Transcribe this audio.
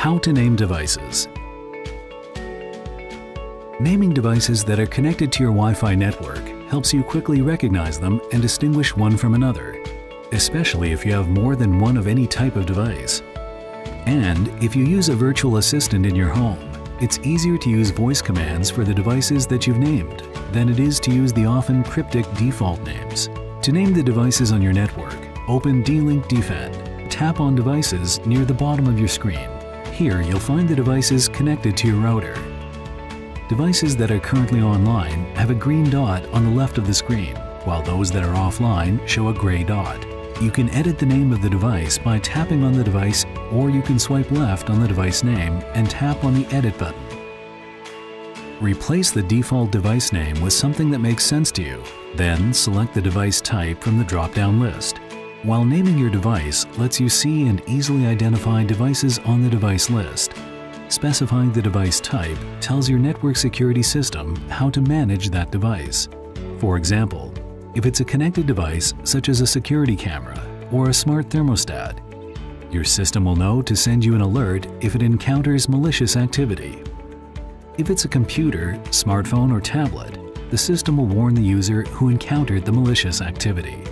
How to name devices. Naming devices that are connected to your Wi-Fi network helps you quickly recognize them and distinguish one from another, especially if you have more than one of any type of device. And if you use a virtual assistant in your home, it's easier to use voice commands for the devices that you've named than it is to use the often cryptic default names. To name the devices on your network, open D-Link Defend. Tap on Devices near the bottom of your screen. Here you'll find the devices connected to your router. Devices that are currently online have a green dot on the left of the screen, while those that are offline show a gray dot. You can edit the name of the device by tapping on the device, or you can swipe left on the device name and tap on the Edit button. Replace the default device name with something that makes sense to you. Then select the device type from the drop-down list. While naming your device lets you see and easily identify devices on the device list. Specifying the device type tells your network security system how to manage that device. For example, if it's a connected device such as a security camera or a smart thermostat, your system will know to send you an alert if it encounters malicious activity. If it's a computer, smartphone, or tablet, the system will warn the user who encountered the malicious activity.